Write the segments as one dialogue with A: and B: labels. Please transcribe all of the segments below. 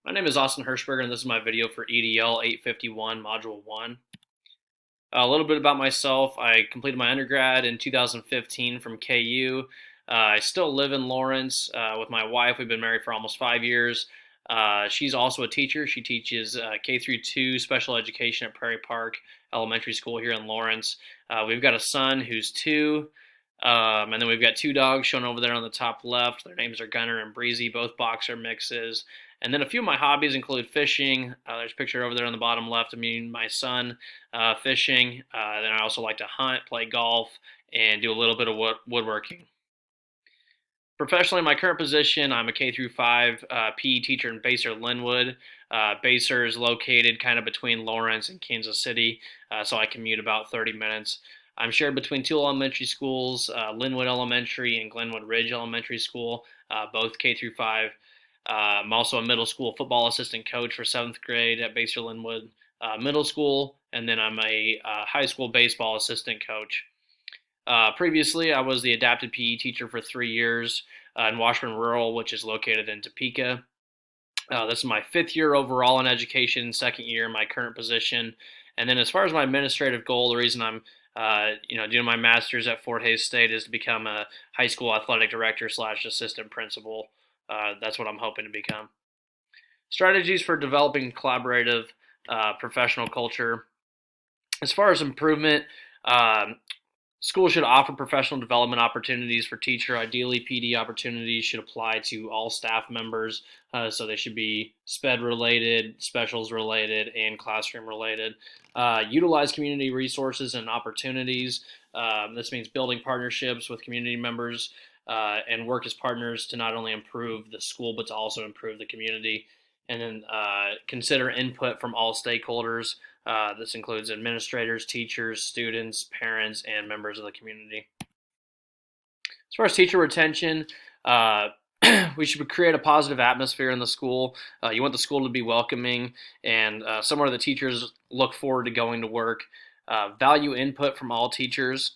A: My name is Austin Hirschberger, and this is my video for EDL 851 Module 1. A little bit about myself. I completed my undergrad in 2015 from KU. I still live in Lawrence with my wife. We've been married for almost 5 years. She's also a teacher. She teaches K through 2 special education at Prairie Park Elementary School here in Lawrence. We've got a son who's 2. And then we've got 2 dogs shown over there on the top left. Their names are Gunner and Breezy, both boxer mixes. And then a few of my hobbies include fishing. There's a picture over there on the bottom left of me and my son fishing. Then I also like to hunt, play golf, and do a little bit of woodworking. Professionally, in my current position, I'm a K through 5 PE teacher in Basehor, Linwood. Basehor is located kind of between Lawrence and Kansas City, so I commute about 30 minutes. I'm shared between 2 elementary schools, Linwood Elementary and Glenwood Ridge Elementary School, both K through 5. I'm also a middle school football assistant coach for 7th grade at Basehor Linwood Middle School, and then I'm a high school baseball assistant coach. Previously, I was the adapted PE teacher for 3 years in Washburn Rural, which is located in Topeka. This is my 5th year overall in education, 2nd year in my current position. And then as far as my administrative goal, the reason I'm doing my master's at Fort Hays State is to become a high school athletic director / assistant principal. That's what I'm hoping to become. Strategies for developing collaborative professional culture. As far as improvement, schools should offer professional development opportunities for teacher. Ideally, PD opportunities should apply to all staff members, so they should be SPED related, specials related, and classroom related. Utilize community resources and opportunities. This means building partnerships with community members and work as partners to not only improve the school, but to also improve the community. And then consider input from all stakeholders. This includes administrators, teachers, students, parents, and members of the community. As far as teacher retention, we should create a positive atmosphere in the school. You want the school to be welcoming and somewhere the teachers look forward to going to work. Value input from all teachers.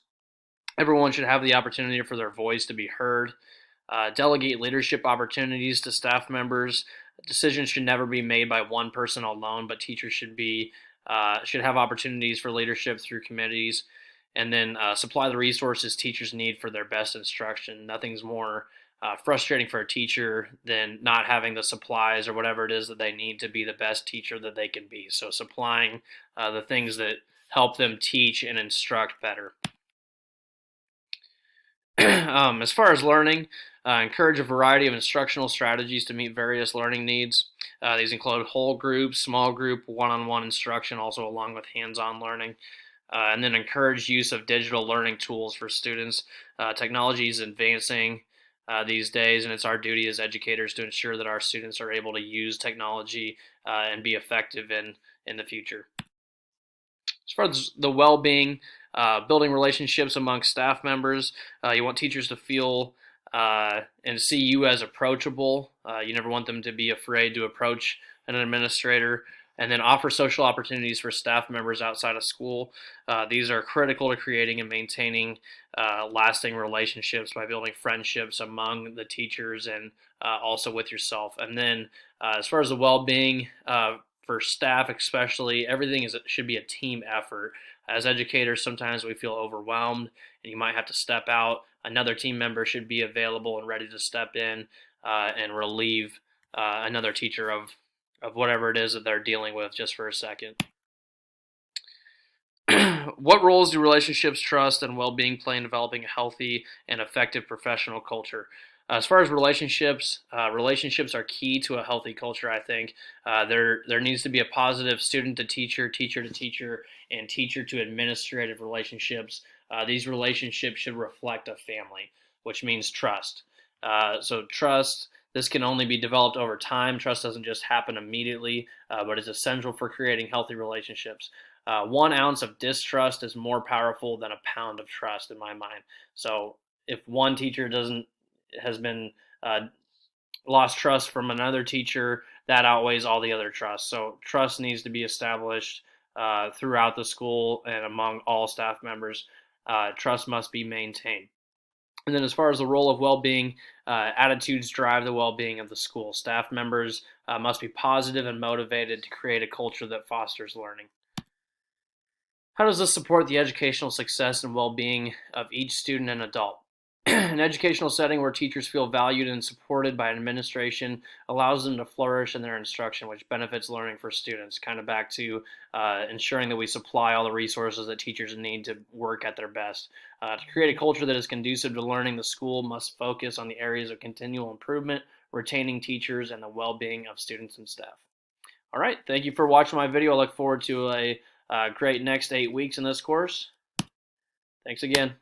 A: Everyone should have the opportunity for their voice to be heard. Delegate leadership opportunities to staff members. Decisions should never be made by one person alone, but teachers should have opportunities for leadership through committees. And then supply the resources teachers need for their best instruction. Nothing's more frustrating for a teacher than not having the supplies or whatever it is that they need to be the best teacher that they can be. So supplying the things that help them teach and instruct better. As far as learning, encourage a variety of instructional strategies to meet various learning needs. These include whole group, small group, one-on-one instruction, also along with hands-on learning. And then encourage use of digital learning tools for students. Technology is advancing these days, and it's our duty as educators to ensure that our students are able to use technology and be effective in the future. As far as the well-being, building relationships among staff members, you want teachers to feel and see you as approachable. You never want them to be afraid to approach an administrator. And then offer social opportunities for staff members outside of school. These are critical to creating and maintaining lasting relationships by building friendships among the teachers and also with yourself. And then as far as the well-being, for staff especially, everything should be a team effort. As educators, sometimes we feel overwhelmed and you might have to step out. Another team member should be available and ready to step in and relieve another teacher of whatever it is that they're dealing with just for a second. What roles do relationships, trust, and well-being play in developing a healthy and effective professional culture? As far as relationships, relationships are key to a healthy culture, I think. There needs to be a positive student to teacher to teacher, and teacher to administrative relationships. These relationships should reflect a family, which means trust. So trust, this can only be developed over time. Trust doesn't just happen immediately, but it's essential for creating healthy relationships. 1 ounce of distrust is more powerful than a pound of trust in my mind. So if one teacher has been lost trust from another teacher, that outweighs all the other trust. So trust needs to be established throughout the school and among all staff members. Trust must be maintained. And then as far as the role of well-being, attitudes drive the well-being of the school. Staff members must be positive and motivated to create a culture that fosters learning. How does this support the educational success and well-being of each student and adult? An educational setting where teachers feel valued and supported by an administration allows them to flourish in their instruction, which benefits learning for students. Kind of back to ensuring that we supply all the resources that teachers need to work at their best. To create a culture that is conducive to learning, the school must focus on the areas of continual improvement, retaining teachers, and the well-being of students and staff. All right, thank you for watching my video. I look forward to a great next 8 weeks in this course. Thanks again.